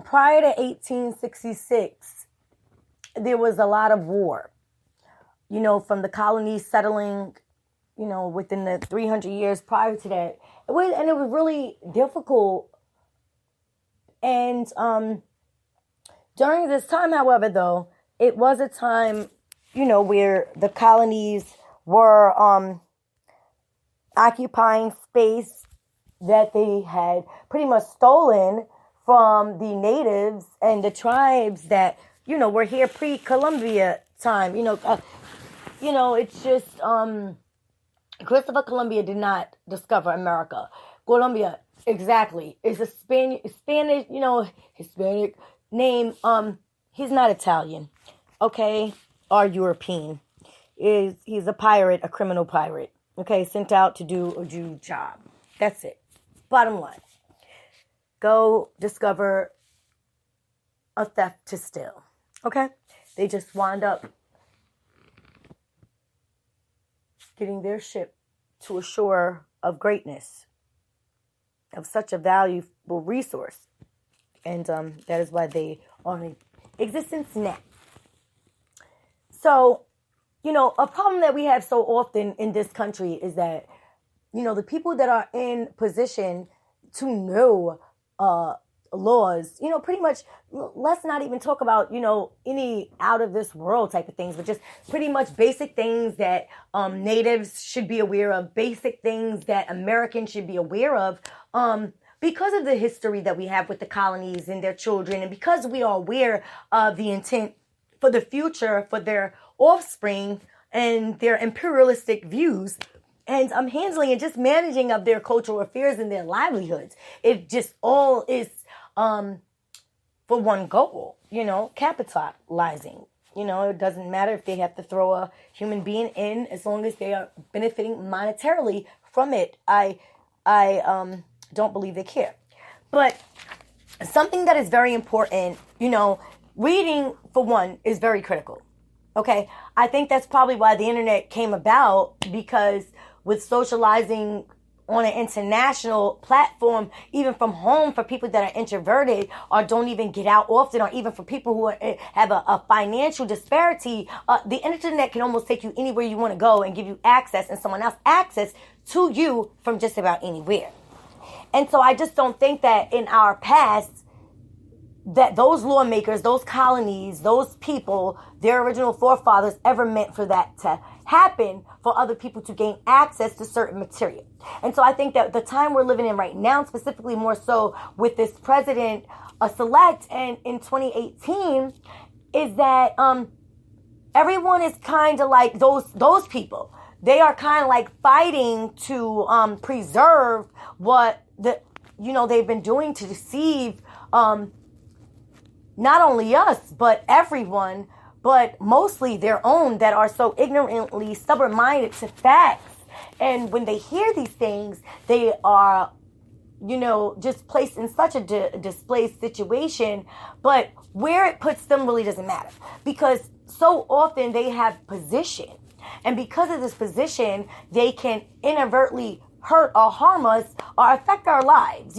prior to 1866, there was a lot of war, from the colonies settling, within the 300 years prior to that. It was really difficult. And during this time, however, though, it was a time, where the colonies were occupying space that they had pretty much stolen from the natives and the tribes that, were here pre-Columbia time. It's just Christopher Columbus did not discover America. Colombia, exactly, is a Spanish, Hispanic name. He's not Italian, okay, or European. He's a pirate, a criminal pirate, okay, sent out to do a Jew job. That's it. Bottom line. Go discover a theft to steal, okay? They just wind up getting their ship to a shore of greatness, of such a valuable resource. And that is why they are in existence now. So, a problem that we have so often in this country is that, the people that are in position to know laws, pretty much, let's not even talk about, any out of this world type of things, but just pretty much basic things that natives should be aware of, basic things that Americans should be aware of, because of the history that we have with the colonies and their children, and because we are aware of the intent for the future for their offspring and their imperialistic views. And handling and just managing of their cultural affairs and their livelihoods. It just all is for one goal, capitalizing. It doesn't matter if they have to throw a human being in, as long as they are benefiting monetarily from it. I don't believe they care. But something that is very important, reading, for one, is very critical. Okay? I think that's probably why the internet came about, because with socializing on an international platform, even from home, for people that are introverted or don't even get out often, or even for people who have a financial disparity, the internet can almost take you anywhere you want to go and give you access, and someone else access to you from just about anywhere. And so I just don't think that in our past, that those lawmakers, those colonies, those people, their original forefathers ever meant for that to happen, for other people to gain access to certain material. And so I think that the time we're living in right now, specifically more so with this president select and in 2018, is that everyone is kind of like those people. They are kind of like fighting to preserve what they've been doing to deceive not only us, but everyone, but mostly their own, that are so ignorantly stubborn-minded to facts. And when they hear these things, they are, just placed in such a displaced situation. But where it puts them really doesn't matter, because so often they have position. And because of this position, they can inadvertently hurt or harm us or affect our lives.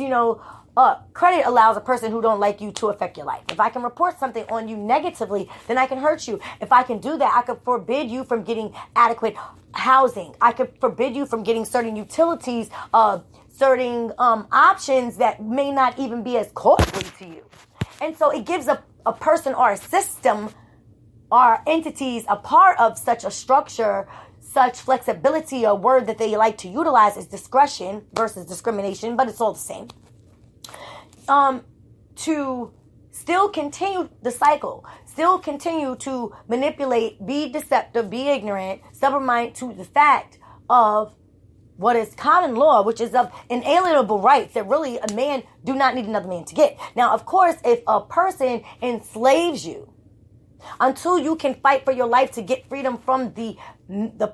Credit allows a person who don't like you to affect your life. If I can report something on you negatively, then I can hurt you. If I can do that, I could forbid you from getting adequate housing. I could forbid you from getting certain utilities, certain options that may not even be as costly to you. And so it gives a person or a system or entities a part of such a structure, such flexibility. A word that they like to utilize is discretion versus discrimination, but it's all the same. To still continue the cycle, still continue to manipulate, be deceptive, be ignorant, stubborn-minded to the fact of what is common law, which is of inalienable rights that really a man do not need another man to get. Now, of course, if a person enslaves you, until you can fight for your life to get freedom from the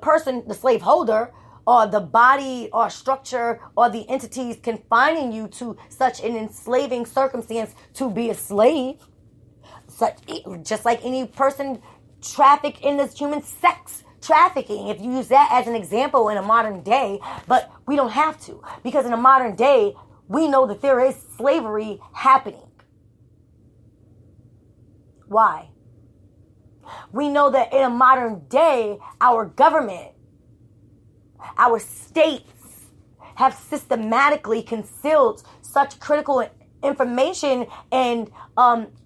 person, the slave holder, or the body or structure or the entities confining you to such an enslaving circumstance to be a slave, just like any person trafficked in this human sex trafficking, if you use that as an example in a modern day. But we don't have to, because in a modern day, we know that there is slavery happening. Why? We know that in a modern day, our government, our states have systematically concealed such critical information and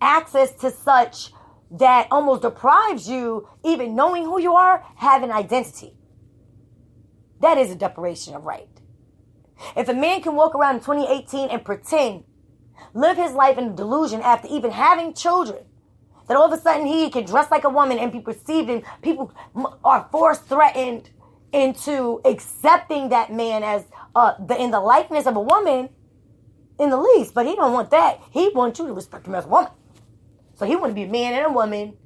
access to such that almost deprives you, even knowing who you are, have an identity. That is a deprivation of right. If a man can walk around in 2018 and pretend, live his life in delusion after even having children, that all of a sudden he can dress like a woman and be perceived, and people are forced, threatened into accepting that man as in the likeness of a woman in the least. But he don't want that. He wants you to respect him as a woman. So he want to be a man and a woman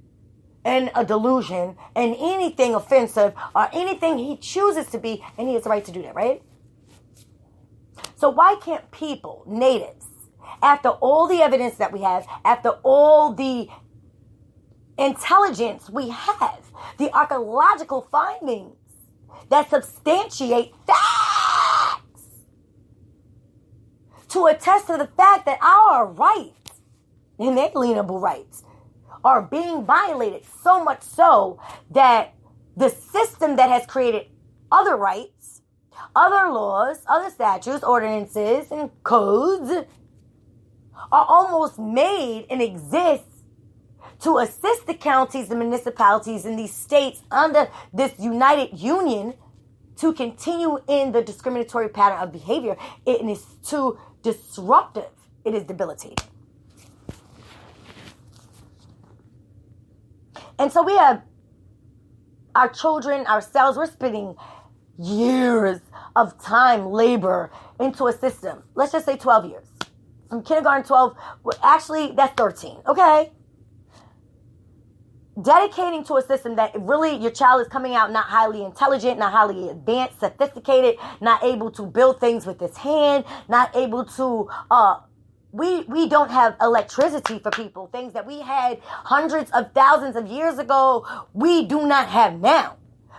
and a delusion and anything offensive or anything he chooses to be, and he has the right to do that, right? So why can't people, natives, after all the evidence that we have, after all the intelligence we have, the archaeological findings that substantiate facts to attest to the fact that our rights, inalienable rights, are being violated, so much so that the system that has created other rights, other laws, other statutes, ordinances, and codes are almost made and exist to assist the counties, the municipalities, and these states under this united union to continue in the discriminatory pattern of behavior. It is too disruptive. It is debilitating. And so we have our children, ourselves, we're spending years of time, labor into a system. Let's just say 12 years. From kindergarten, 12, well, actually, that's 13, okay? Dedicating to a system that really your child is coming out not highly intelligent, not highly advanced, sophisticated, not able to build things with his hand, not able to, we don't have electricity for people. Things that we had hundreds of thousands of years ago, we do not have now.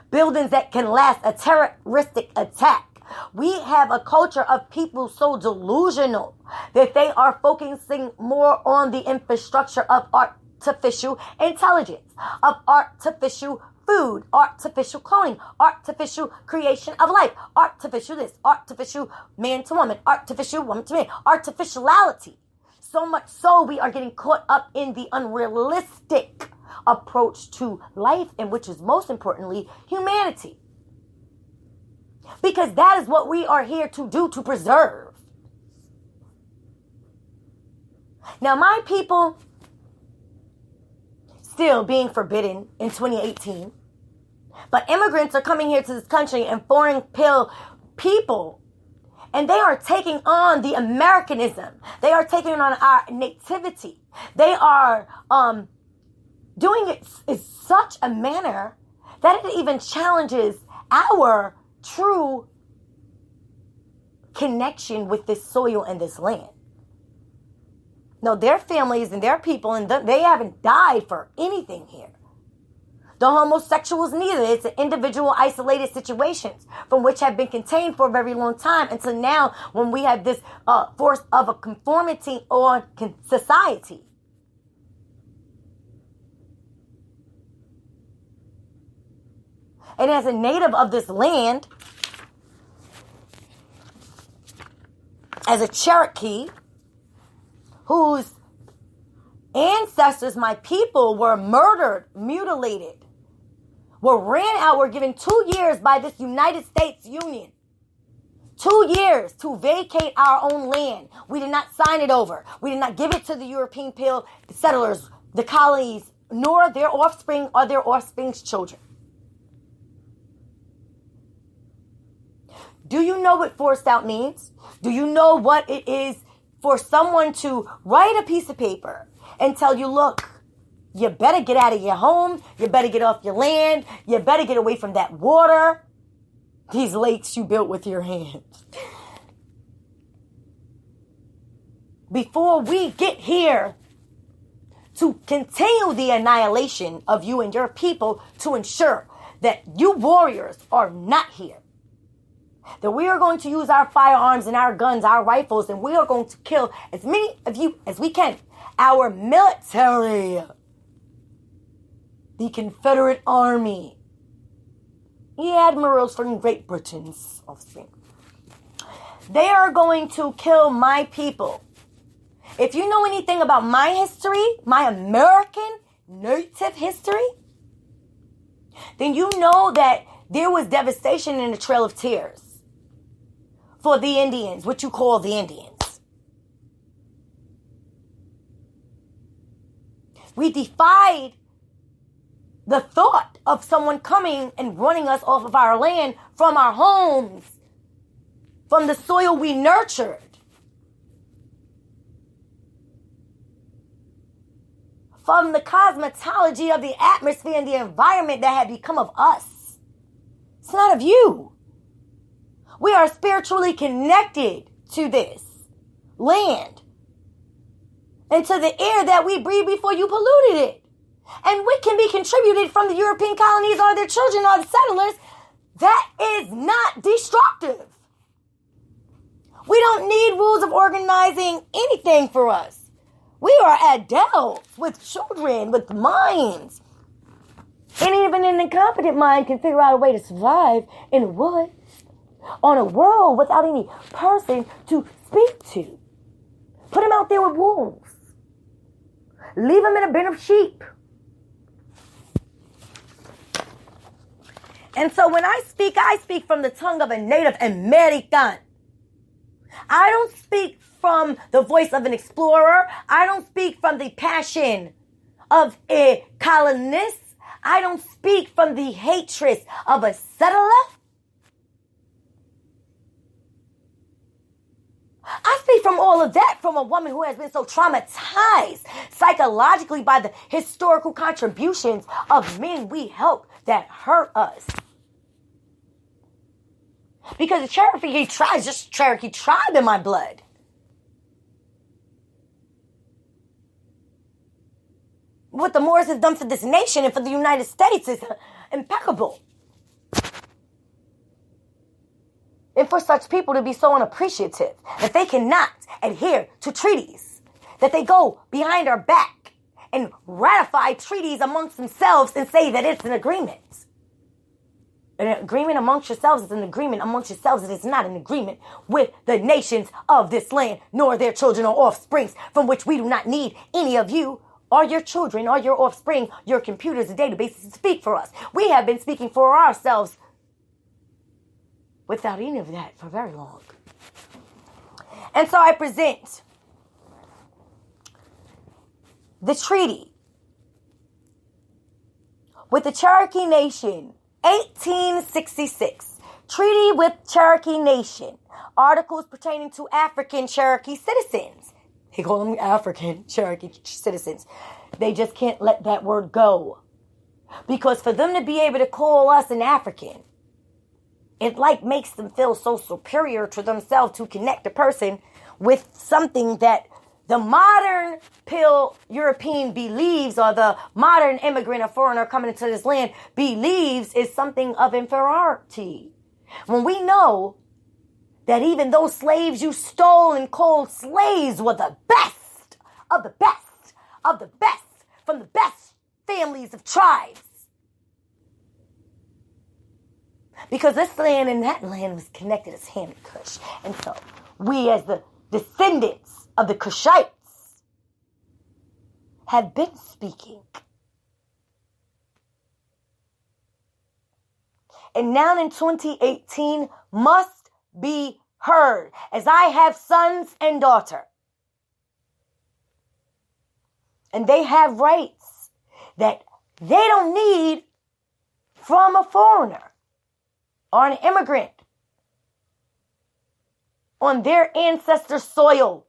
Buildings that can last a terroristic attack. We have a culture of people so delusional that they are focusing more on the infrastructure of artificial intelligence, of artificial food, artificial cloning, artificial creation of life, artificial this, artificial man to woman, artificial woman to man, artificiality. So much so we are getting caught up in the unrealistic approach to life, and which is most importantly, humanity. Because that is what we are here to do, to preserve. Now, my people still being forbidden in 2018, but immigrants are coming here to this country and foreign people, and they are taking on the Americanism. They are taking on our nativity. They are doing it in such a manner that it even challenges our true connection with this soil and this land. No, their families and their people, and they haven't died for anything here. The homosexuals neither. It's an individual isolated situations from which have been contained for a very long time until now when we have this force of a conformity on society. And as a native of this land, as a Cherokee, whose ancestors, my people, were murdered, mutilated, were ran out, were given 2 years by this United States Union. 2 years to vacate our own land. We did not sign it over. We did not give it to the European settlers, the colonies, nor their offspring or their offspring's children. Do you know what forced out means? Do you know what it is for someone to write a piece of paper and tell you, look, you better get out of your home, you better get off your land, you better get away from that water, these lakes you built with your hands. Before we get here to continue the annihilation of you and your people, to ensure that you warriors are not here, that we are going to use our firearms and our guns, our rifles, and we are going to kill as many of you as we can. Our military the Confederate Army, admirals from Great Britain's offspring. They are going to kill my people. If you know anything about my history, my American native history, then you know that there was devastation in the Trail of Tears for the Indians, what you call the Indians. We defied the thought of someone coming and running us off of our land, from our homes, from the soil we nurtured. From the cosmetology of the atmosphere and the environment that had become of us. It's not of you. We are spiritually connected to this land and to the air that we breathe before you polluted it. And what can be contributed from the European colonies or their children or the settlers, that is not destructive. We don't need rules of organizing anything for us. We are adults with children, with minds. And even an incompetent mind can figure out a way to survive in the woods, on a world without any person to speak to. Put him out there with wolves. Leave him in a bin of sheep. And so when I speak from the tongue of a Native American. I don't speak from the voice of an explorer. I don't speak from the passion of a colonist. I don't speak from the hatred of a settler. I speak from all of that from a woman who has been so traumatized psychologically by the historical contributions of men we helped that hurt us. Because the Cherokee tribe is just Cherokee tribe in my blood. What the Moors have done for this nation and for the United States is impeccable. And for such people to be so unappreciative that they cannot adhere to treaties, that they go behind our back and ratify treaties amongst themselves and say that it's an agreement. An agreement amongst yourselves is an agreement amongst yourselves. It is not an agreement with the nations of this land, nor their children or offsprings, from which we do not need any of you or your children or your offspring, your computers and databases to speak for us. We have been speaking for ourselves without any of that for very long. And so I present the treaty with the Cherokee Nation, 1866. Treaty with Cherokee Nation. Articles pertaining to African Cherokee citizens. They call them African Cherokee citizens. They just can't let that word go. Because for them to be able to call us an African, it makes them feel so superior to themselves to connect a person with something that the modern pill European believes, or the modern immigrant or foreigner coming into this land believes, is something of inferiority. When we know that even those slaves you stole and called slaves were the best of the best of the best from the best families of tribes. Because this land and that land was connected as Ham and Cush. And so we, as the descendants of the Cushites, have been speaking. And now in 2018 must be heard, as I have sons and daughters. And they have rights that they don't need from a foreigner or an immigrant on their ancestor soil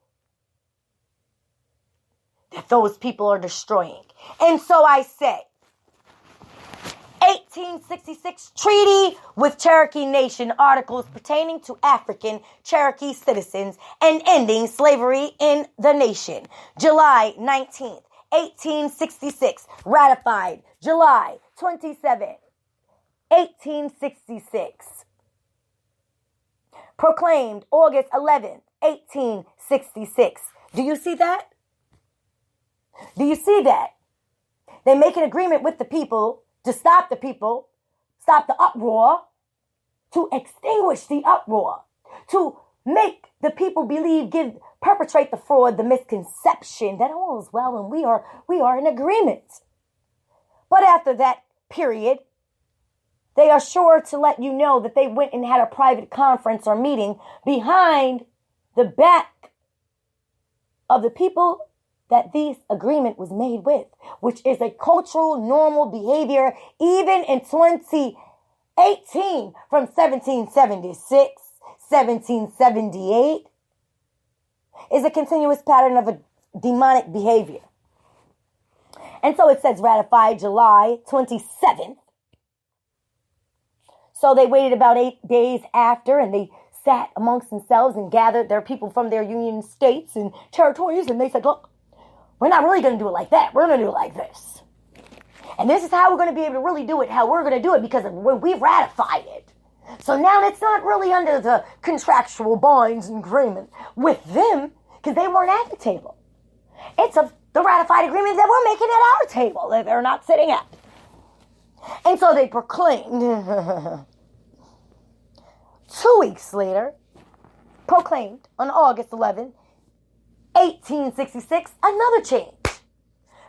that those people are destroying. And so I say, 1866 Treaty with Cherokee Nation, articles pertaining to African Cherokee citizens and ending slavery in the nation. July 19th, 1866, ratified July 27th, 1866. Proclaimed August 11th, 1866. Do you see that? Do you see that? They make an agreement with the people to stop the people, stop the uproar, to extinguish the uproar, to make the people believe, perpetrate the fraud, the misconception that all is well and we are in agreement. But after that period, they are sure to let you know that they went and had a private conference or meeting behind the back of the people that this agreement was made with, which is a cultural normal behavior even in 2018 from 1776, 1778 is a continuous pattern of a demonic behavior. And so it says ratified July 27th. So they waited about 8 days after, and they sat amongst themselves and gathered their people from their union states and territories, and they said, look, we're not really going to do it like that. We're going to do it like this. And this is how we're going to be able to really do it, how we're going to do it, because we've ratified it. So now it's not really under the contractual bonds and agreement with them, because they weren't at the table. It's the ratified agreement that we're making at our table that they're not sitting at. And so they proclaimed, 2 weeks later, proclaimed on August 11, 1866, another change.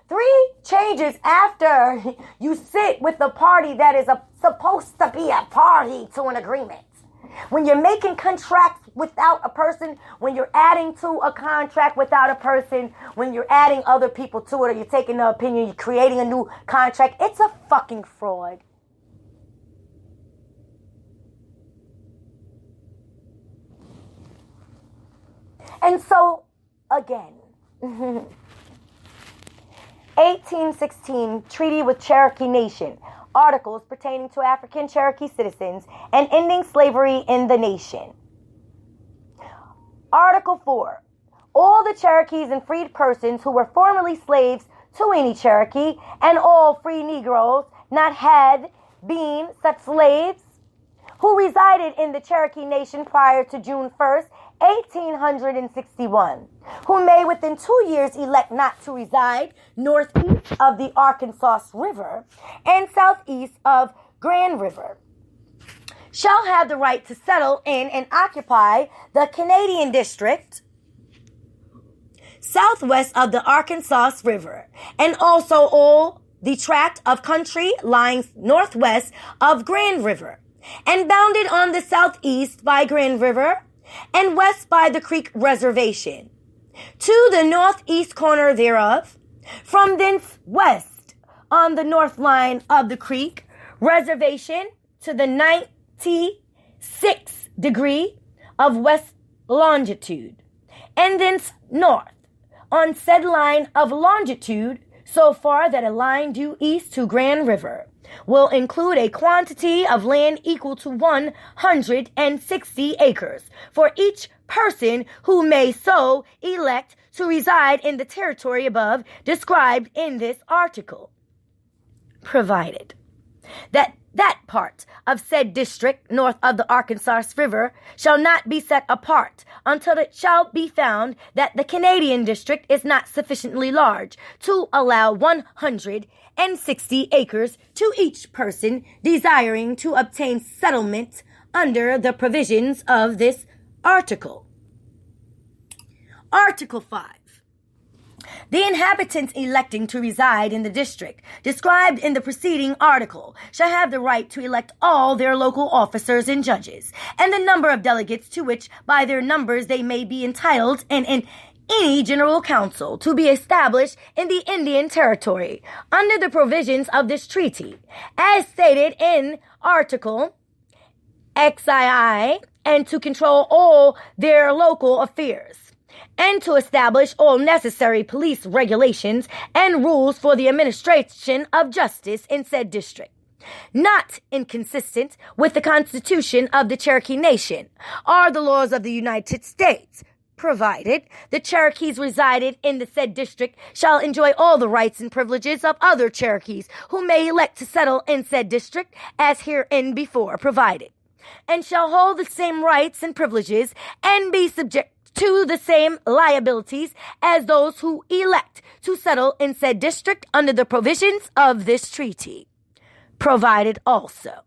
3 changes after you sit with the party that is supposed to be a party to an agreement. When you're making contracts without a person, when you're adding to a contract without a person, when you're adding other people to it, or you're taking the opinion, you're creating a new contract, it's a fucking fraud. And so, again, 1816 Treaty with Cherokee Nation. Articles pertaining to African Cherokee citizens and ending slavery in the nation. Article 4. All the Cherokees and freed persons who were formerly slaves to any Cherokee and all free Negroes not had been such slaves who resided in the Cherokee Nation prior to June 1st, 1861, who may within 2 years elect not to reside northeast of the Arkansas River and southeast of Grand River, shall have the right to settle in and occupy the Canadian District southwest of the Arkansas River, and also all the tract of country lying northwest of Grand River, and bounded on the southeast by Grand River, and west by the Creek Reservation, to the northeast corner thereof, from thence west on the north line of the Creek Reservation to the 96th degree of west longitude, and thence north on said line of longitude so far that a line due east to Grand River will include a quantity of land equal to 160 acres for each person who may so elect to reside in the territory above described in this article, provided that part of said district north of the Arkansas River shall not be set apart until it shall be found that the Canadian district is not sufficiently large to allow 160 acres to each person desiring to obtain settlement under the provisions of this article. Article 5. The inhabitants electing to reside in the district described in the preceding article shall have the right to elect all their local officers and judges, and the number of delegates to which by their numbers they may be entitled, and in any general council to be established in the Indian Territory under the provisions of this treaty, as stated in Article XII, and to control all their local affairs, and to establish all necessary police regulations and rules for the administration of justice in said district, not inconsistent with the Constitution of the Cherokee Nation, are the laws of the United States, provided the Cherokees resided in the said district shall enjoy all the rights and privileges of other Cherokees who may elect to settle in said district as hereinbefore provided, and shall hold the same rights and privileges and be subject to the same liabilities as those who elect to settle in said district under the provisions of this treaty. Provided also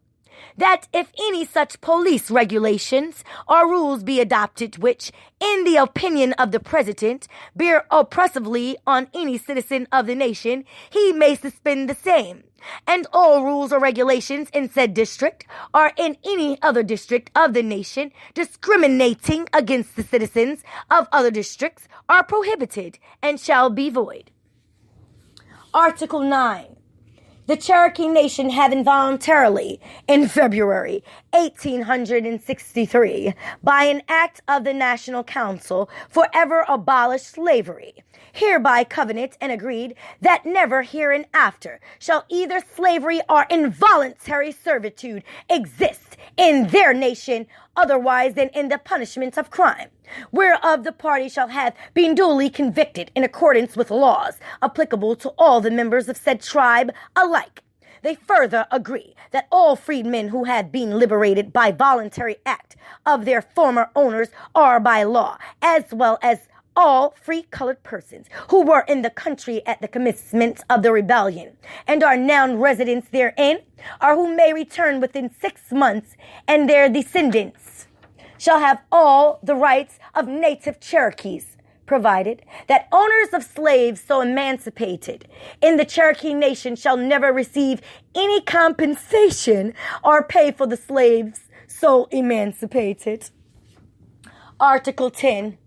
that if any such police regulations or rules be adopted which, in the opinion of the President, bear oppressively on any citizen of the nation, he may suspend the same, and all rules or regulations in said district or in any other district of the nation discriminating against the citizens of other districts are prohibited and shall be void. Article 9. The Cherokee Nation having voluntarily, in February 1863, by an act of the National Council, forever abolished slavery, hereby covenant and agreed that never hereinafter shall either slavery or involuntary servitude exist in their nation otherwise than in the punishment of crime, whereof the party shall have been duly convicted in accordance with laws applicable to all the members of said tribe alike. They further agree that all freedmen who have been liberated by voluntary act of their former owners are by law, as well as all free colored persons who were in the country at the commencement of the rebellion and are now residents therein, or who may return within 6 months, and their descendants shall have all the rights of native Cherokees, provided that owners of slaves so emancipated in the Cherokee Nation shall never receive any compensation or pay for the slaves so emancipated. Article 10.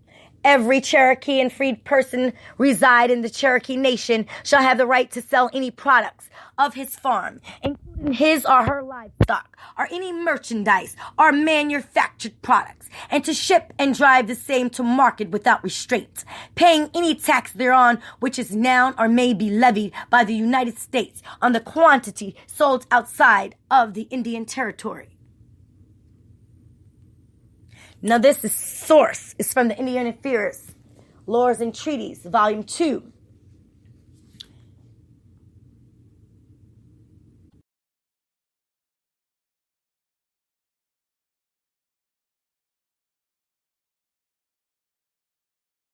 Every Cherokee and freed person reside in the Cherokee Nation shall have the right to sell any products of his farm, including his or her livestock, or any merchandise or manufactured products, and to ship and drive the same to market without restraint, paying any tax thereon which is now or may be levied by the United States on the quantity sold outside of the Indian Territory. Now this source is from the Indian Affairs, Laws and Treaties, Volume 2,